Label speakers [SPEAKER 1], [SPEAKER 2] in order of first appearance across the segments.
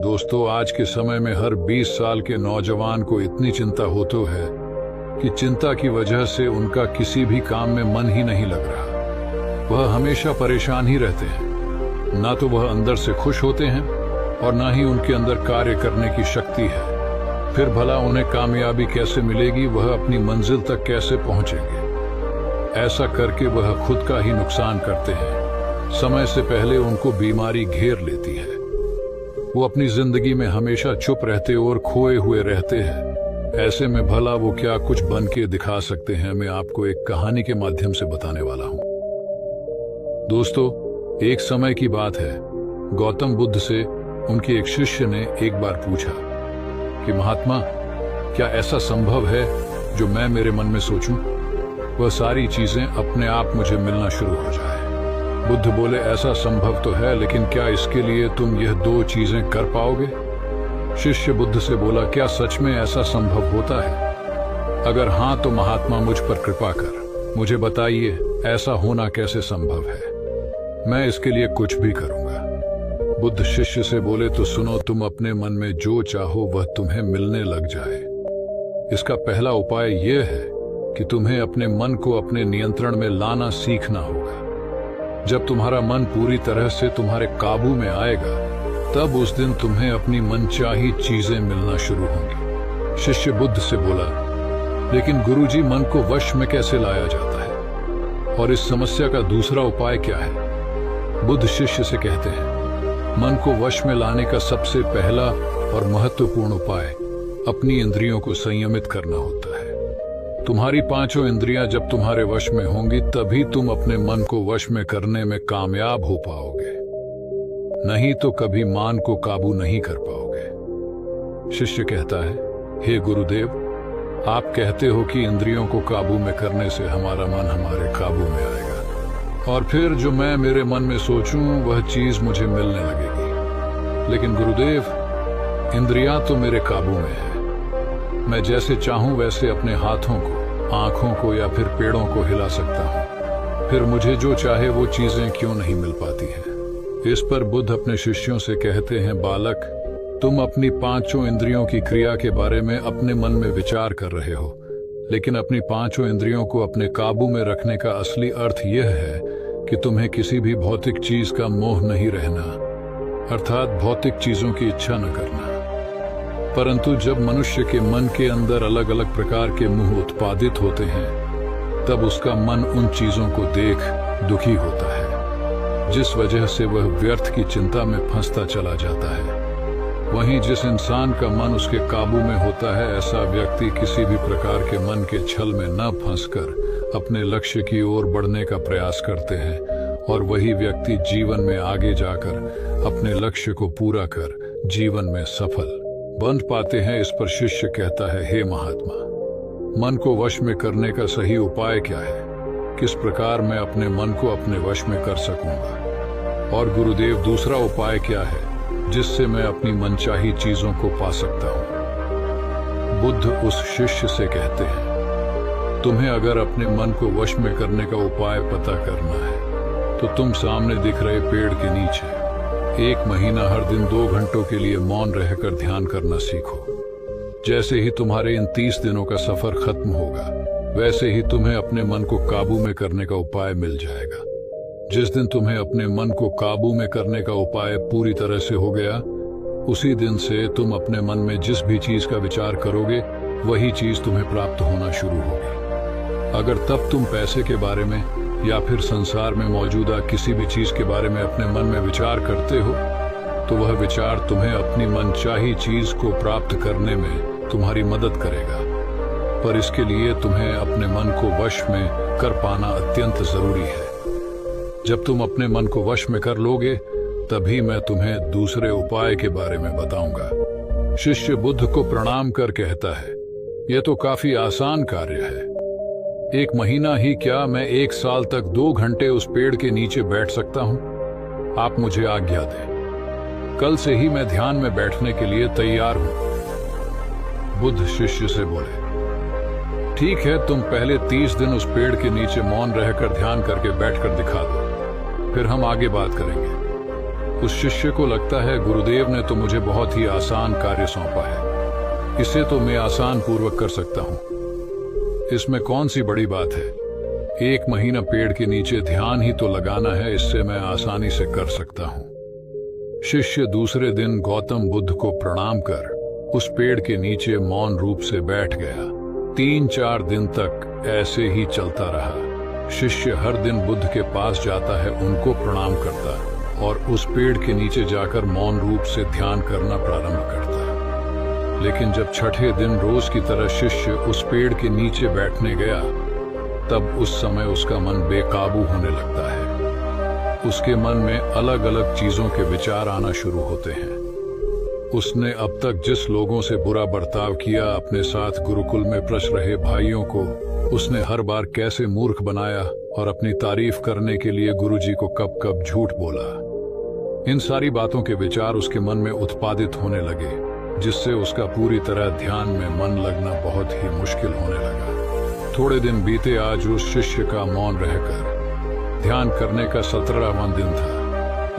[SPEAKER 1] दोस्तों, आज के समय में हर 20 साल के नौजवान को इतनी चिंता हो तो है कि चिंता की वजह से उनका किसी भी काम में मन ही नहीं लग रहा। वह हमेशा परेशान ही रहते हैं। ना तो वह अंदर से खुश होते हैं और ना ही उनके अंदर कार्य करने की शक्ति है। फिर भला उन्हें कामयाबी कैसे मिलेगी, वह अपनी मंजिल तक कैसे पहुंचेंगे। ऐसा करके वह खुद का ही नुकसान करते हैं। समय से पहले उनको बीमारी घेर लेती है। वो अपनी जिंदगी में हमेशा चुप रहते और खोए हुए रहते हैं। ऐसे में भला वो क्या कुछ बन के दिखा सकते हैं, मैं आपको एक कहानी के माध्यम से बताने वाला हूं। दोस्तों, एक समय की बात है। गौतम बुद्ध से उनके एक शिष्य ने एक बार पूछा कि महात्मा, क्या ऐसा संभव है जो मैं मेरे मन में सोचूं, वह सारी चीजें अपने आप मुझे मिलना शुरू हो जाए। बुद्ध बोले, ऐसा संभव तो है, लेकिन क्या इसके लिए तुम यह दो चीजें कर पाओगे? शिष्य बुद्ध से बोला, क्या सच में ऐसा संभव होता है? अगर हां तो महात्मा मुझ पर कृपा कर मुझे बताइए, ऐसा होना कैसे संभव है? मैं इसके लिए कुछ भी करूंगा। बुद्ध शिष्य से बोले, तो सुनो, तुम अपने मन में जो चाहो वह तुम्हें मिलने लग जाए। इसका पहला उपाय यह है कि तुम्हें अपने मन को अपने नियंत्रण में लाना सीखना होगा। जब तुम्हारा मन पूरी तरह से तुम्हारे काबू में आएगा, तब उस दिन तुम्हें अपनी मनचाही चीजें मिलना शुरू होंगी। शिष्य बुद्ध से बोला, लेकिन गुरुजी, मन को वश में कैसे लाया जाता है, और इस समस्या का दूसरा उपाय क्या है? बुद्ध शिष्य से कहते हैं, मन को वश में लाने का सबसे पहला और महत्वपूर्ण उपाय अपनी इंद्रियों को संयमित करना होता है। तुम्हारी पांचों इंद्रियां जब तुम्हारे वश में होंगी, तभी तुम अपने मन को वश में करने में कामयाब हो पाओगे। नहीं तो कभी मन को काबू नहीं कर पाओगे। शिष्य कहता है, हे गुरुदेव, आप कहते हो कि इंद्रियों को काबू में करने से हमारा मन हमारे काबू में आएगा, और फिर जो मैं मेरे मन में सोचूं वह चीज मुझे मिलने लगेगी। लेकिन गुरुदेव, इंद्रियां तो मेरे काबू में है। मैं जैसे चाहूं वैसे अपने हाथों को, आंखों को या फिर पेड़ों को हिला सकता हूं। फिर मुझे जो चाहे वो चीजें क्यों नहीं मिल पाती हैं? इस पर बुद्ध अपने शिष्यों से कहते हैं, बालक, तुम अपनी पांचों इंद्रियों की क्रिया के बारे में अपने मन में विचार कर रहे हो, लेकिन अपनी पांचों इंद्रियों को अपने काबू में रखने का असली अर्थ यह है कि तुम्हें किसी भी भौतिक चीज का मोह नहीं रहना, अर्थात भौतिक चीजों की इच्छा न करना। परंतु जब मनुष्य के मन के अंदर अलग अलग प्रकार के मोह उत्पादित होते हैं, तब उसका मन उन चीजों को देख दुखी होता है, जिस वजह से वह व्यर्थ की चिंता में फंसता चला जाता है। वहीं जिस इंसान का मन उसके काबू में होता है, ऐसा व्यक्ति किसी भी प्रकार के मन के छल में न फंसकर अपने लक्ष्य की ओर बढ़ने का प्रयास करते हैं, और वही व्यक्ति जीवन में आगे जाकर अपने लक्ष्य को पूरा कर जीवन में सफल बन पाते हैं। इस पर शिष्य कहता है, हे महात्मा, मन को वश में करने का सही उपाय क्या है? किस प्रकार मैं अपने मन को अपने वश में कर सकूंगा? और गुरुदेव, दूसरा उपाय क्या है जिससे मैं अपनी मनचाही चीजों को पा सकता हूं? बुद्ध उस शिष्य से कहते हैं, तुम्हें अगर अपने मन को वश में करने का उपाय पता करना है, तो तुम सामने दिख रहे पेड़ के नीचे 1 महीना हर दिन 2 घंटों के लिए मौन रहकर ध्यान करना सीखो। जैसे ही तुम्हारे इन 30 दिनों का सफर खत्म होगा, वैसे ही तुम्हें अपने मन को काबू में करने का उपाय मिल जाएगा। जिस दिन तुम्हें अपने मन को काबू में करने का उपाय पूरी तरह से हो गया, उसी दिन से तुम अपने मन में जिस भी चीज का विचार करोगे, वही चीज तुम्हें प्राप्त होना शुरू होगी। अगर तब तुम पैसे के बारे में या फिर संसार में मौजूदा किसी भी चीज के बारे में अपने मन में विचार करते हो, तो वह विचार तुम्हें अपनी मनचाही चीज को प्राप्त करने में तुम्हारी मदद करेगा। पर इसके लिए तुम्हें अपने मन को वश में कर पाना अत्यंत जरूरी है। जब तुम अपने मन को वश में कर लोगे, तभी मैं तुम्हें दूसरे उपाय के बारे में बताऊंगा। शिष्य बुद्ध को प्रणाम कर कहता है, यह तो काफी आसान कार्य है। 1 महीना ही क्या, मैं 1 साल तक 2 घंटे उस पेड़ के नीचे बैठ सकता हूं। आप मुझे आज्ञा दें। कल से ही मैं ध्यान में बैठने के लिए तैयार हूं। बुद्ध शिष्य से बोले, ठीक है, तुम पहले 30 दिन उस पेड़ के नीचे मौन रहकर ध्यान करके बैठकर दिखा दो, फिर हम आगे बात करेंगे। उस शिष्य को लगता है गुरुदेव ने तो मुझे बहुत ही आसान कार्य सौंपा है, इसे तो मैं आसान पूर्वक कर सकता हूँ, इसमें कौन सी बड़ी बात है। 1 महीना पेड़ के नीचे ध्यान ही तो लगाना है, इससे मैं आसानी से कर सकता हूँ। शिष्य दूसरे दिन गौतम बुद्ध को प्रणाम कर उस पेड़ के नीचे मौन रूप से बैठ गया। 3-4 दिन तक ऐसे ही चलता रहा। शिष्य हर दिन बुद्ध के पास जाता है, उनको प्रणाम करता और उस पेड़ के नीचे जाकर मौन रूप से ध्यान करना प्रारंभ करता। लेकिन जब छठे दिन रोज की तरह शिष्य उस पेड़ के नीचे बैठने गया, तब उस समय उसका मन बेकाबू होने लगता है। उसके मन में अलग अलग चीजों के विचार आना शुरू होते हैं। उसने अब तक जिस लोगों से बुरा बर्ताव किया, अपने साथ गुरुकुल में पढ़ रहे भाइयों को उसने हर बार कैसे मूर्ख बनाया और अपनी तारीफ करने के लिए गुरुजी को कब कब झूठ बोला, इन सारी बातों के विचार उसके मन में उत्पादित होने लगे, जिससे उसका पूरी तरह ध्यान में मन लगना बहुत ही मुश्किल होने लगा। थोड़े दिन बीते। आज उस शिष्य का मौन रहकर ध्यान करने का 17वां दिन था,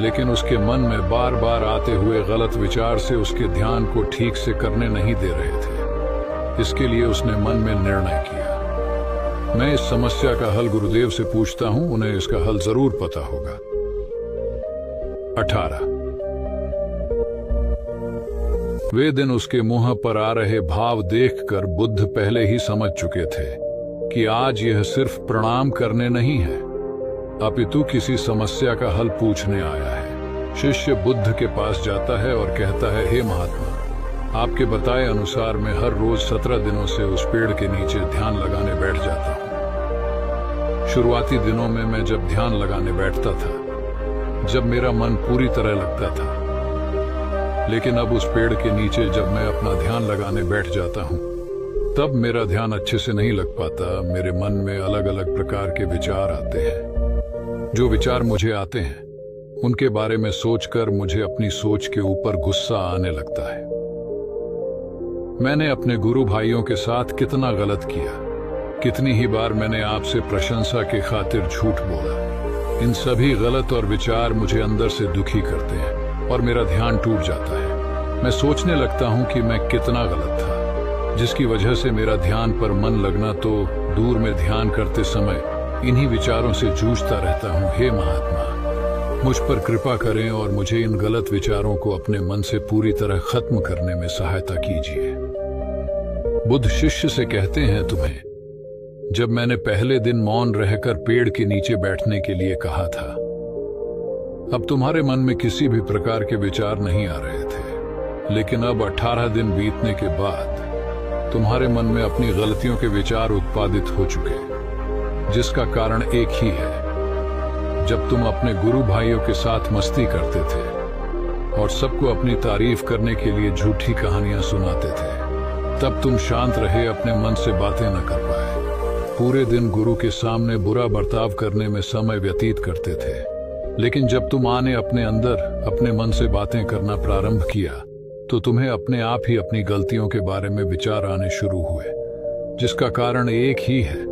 [SPEAKER 1] लेकिन उसके मन में बार बार आते हुए गलत विचार से उसके ध्यान को ठीक से करने नहीं दे रहे थे। इसके लिए उसने मन में निर्णय किया, मैं इस समस्या का हल गुरुदेव से पूछता हूं, उन्हें इसका हल जरूर पता होगा। 18 वे दिन उसके मुंह पर आ रहे भाव देखकर बुद्ध पहले ही समझ चुके थे कि आज यह सिर्फ प्रणाम करने नहीं है, अपितु किसी समस्या का हल पूछने आया है। शिष्य बुद्ध के पास जाता है और कहता है, हे महात्मा, आपके बताए अनुसार मैं हर रोज 17 दिनों से उस पेड़ के नीचे ध्यान लगाने बैठ जाता हूँ। शुरुआती दिनों में मैं जब ध्यान लगाने बैठता था, जब मेरा मन पूरी तरह लगता था, लेकिन अब उस पेड़ के नीचे जब मैं अपना ध्यान लगाने बैठ जाता हूँ, तब मेरा ध्यान अच्छे से नहीं लग पाता। मेरे मन में अलग अलग प्रकार के विचार आते हैं। जो विचार मुझे आते हैं, उनके बारे में सोचकर मुझे अपनी सोच के ऊपर गुस्सा आने लगता है। मैंने अपने गुरु भाइयों के साथ कितना गलत किया, कितनी ही बार मैंने आपसे प्रशंसा के खातिर झूठ बोला। इन सभी गलत और विचार मुझे अंदर से दुखी करते हैं और मेरा ध्यान टूट जाता है। मैं सोचने लगता हूं कि मैं कितना गलत था, जिसकी वजह से मेरा ध्यान पर मन लगना तो दूर में ध्यान करते समय इन्हीं विचारों से जूझता रहता हूँ। हे महात्मा, मुझ पर कृपा करें और मुझे इन गलत विचारों को अपने मन से पूरी तरह खत्म करने में सहायता कीजिए। बुद्ध शिष्य से कहते हैं, तुम्हें जब मैंने पहले दिन मौन रहकर पेड़ के नीचे बैठने के लिए कहा था, अब तुम्हारे मन में किसी भी प्रकार के विचार नहीं आ रहे थे, लेकिन अब 18 दिन बीतने के बाद तुम्हारे मन में अपनी गलतियों के विचार उत्पादित हो चुके, जिसका कारण एक ही है। जब तुम अपने गुरु भाइयों के साथ मस्ती करते थे और सबको अपनी तारीफ करने के लिए झूठी कहानियां सुनाते थे, तब तुम शांत रहे, अपने मन से बातें न कर पाए। पूरे दिन गुरु के सामने बुरा बर्ताव करने में समय व्यतीत करते थे, लेकिन जब तुम आने अपने अंदर अपने मन से बातें करना प्रारंभ किया, तो तुम्हें अपने आप ही अपनी गलतियों के बारे में विचार आने शुरू हुए, जिसका कारण एक ही है।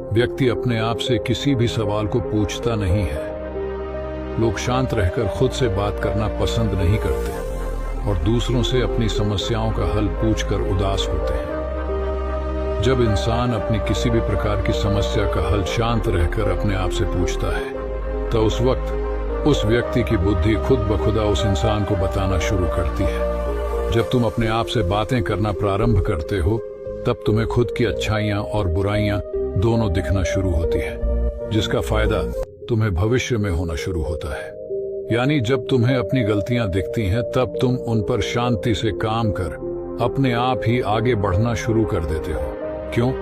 [SPEAKER 1] व्यक्ति अपने आप से किसी भी सवाल को पूछता नहीं है। लोग शांत रहकर खुद से बात करना पसंद नहीं करते और दूसरों से अपनी समस्याओं का हल पूछकर उदास होते हैं। जब इंसान अपनी किसी भी प्रकार की समस्या का हल शांत रहकर अपने आप से पूछता है, तो उस वक्त उस व्यक्ति की बुद्धि खुद ब खुदा उस इंसान को बताना शुरू करती है। जब तुम अपने आप से बातें करना प्रारंभ करते हो, तब तुम्हें खुद की अच्छाइयां और बुराइयां दोनों दिखना शुरू होती है, जिसका फायदा तुम्हें भविष्य में होना शुरू होता है। यानी जब तुम्हें अपनी गलतियां दिखती हैं, तब तुम उन पर शांति से काम कर अपने आप ही आगे बढ़ना शुरू कर देते हो। क्यों?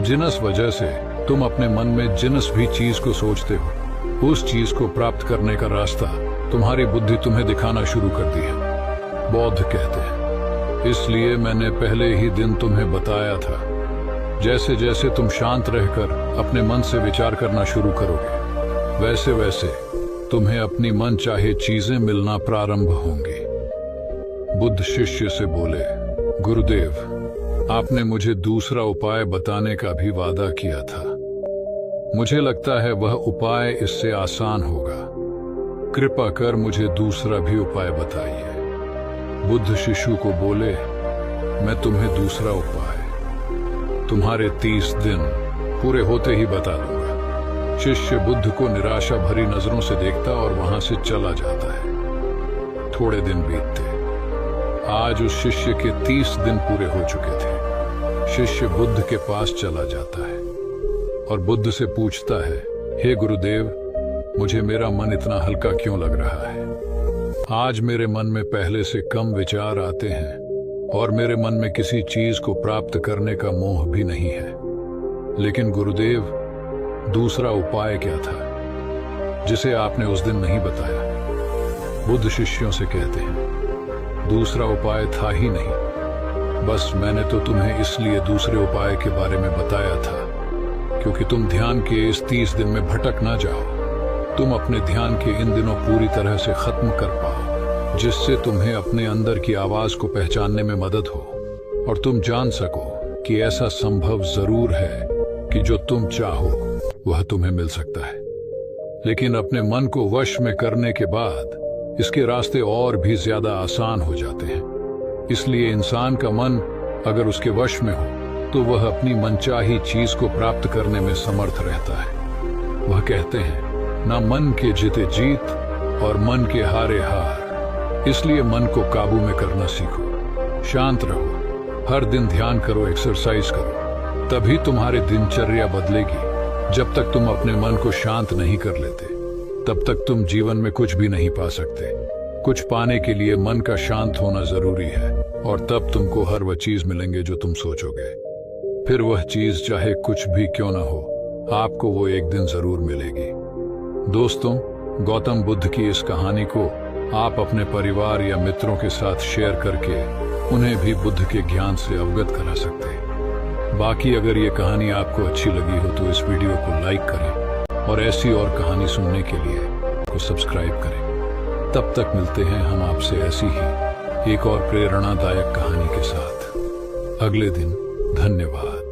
[SPEAKER 1] जिनस वजह से तुम अपने मन में जिनस भी चीज को सोचते हो, उस चीज को प्राप्त करने का रास्ता तुम्हारी बुद्धि तुम्हें दिखाना शुरू कर दी है। बौद्ध कहते हैं, इसलिए मैंने पहले ही दिन तुम्हें बताया था, जैसे जैसे तुम शांत रहकर अपने मन से विचार करना शुरू करोगे, वैसे वैसे तुम्हें अपनी मन चाहे चीजें मिलना प्रारंभ होंगी। बुद्ध शिष्य से बोले, गुरुदेव, आपने मुझे दूसरा उपाय बताने का भी वादा किया था। मुझे लगता है वह उपाय इससे आसान होगा। कृपा कर मुझे दूसरा भी उपाय बताइए। बुद्ध शिशु को बोले, मैं तुम्हें दूसरा उपाय तुम्हारे 30 दिन पूरे होते ही बता दूंगा। शिष्य बुद्ध को निराशा भरी नजरों से देखता और वहां से चला जाता है। थोड़े दिन बीतते। आज उस शिष्य के 30 दिन पूरे हो चुके थे। शिष्य बुद्ध के पास चला जाता है और बुद्ध से पूछता है, हे गुरुदेव, मुझे मेरा मन इतना हल्का क्यों लग रहा है? आज मेरे मन में पहले से कम विचार आते हैं और मेरे मन में किसी चीज को प्राप्त करने का मोह भी नहीं है। लेकिन गुरुदेव, दूसरा उपाय क्या था जिसे आपने उस दिन नहीं बताया? बुद्ध शिष्यों से कहते हैं, दूसरा उपाय था ही नहीं, बस मैंने तो तुम्हें इसलिए दूसरे उपाय के बारे में बताया था क्योंकि तुम ध्यान के इस 30 दिन में भटक ना जाओ। तुम अपने ध्यान के इन दिनों पूरी तरह से खत्म कर पाओ, जिससे तुम्हें अपने अंदर की आवाज को पहचानने में मदद हो और तुम जान सको कि ऐसा संभव जरूर है कि जो तुम चाहो वह तुम्हें मिल सकता है। लेकिन अपने मन को वश में करने के बाद इसके रास्ते और भी ज्यादा आसान हो जाते हैं। इसलिए इंसान का मन अगर उसके वश में हो तो वह अपनी मनचाही चीज को प्राप्त करने में समर्थ रहता है। वह कहते हैं, ना मन के जीते जीत और मन के हारे हार। इसलिए मन को काबू में करना सीखो, शांत रहो, हर दिन ध्यान करो, एक्सरसाइज करो, तभी तुम्हारी दिनचर्या बदलेगी। जब तक तुम अपने मन को शांत नहीं कर लेते तब तक तुम जीवन में कुछ भी नहीं पा सकते। कुछ पाने के लिए मन का शांत होना जरूरी है और तब तुमको हर वह चीज मिलेंगे जो तुम सोचोगे। फिर वह चीज चाहे कुछ भी क्यों ना हो, आपको वो एक दिन जरूर मिलेगी। दोस्तों, गौतम बुद्ध की इस कहानी को आप अपने परिवार या मित्रों के साथ शेयर करके उन्हें भी बुद्ध के ज्ञान से अवगत करा सकते हैं। बाकी अगर ये कहानी आपको अच्छी लगी हो तो इस वीडियो को लाइक करें और ऐसी और कहानी सुनने के लिए को सब्सक्राइब करें। तब तक मिलते हैं हम आपसे ऐसी ही एक और प्रेरणादायक कहानी के साथ अगले दिन। धन्यवाद।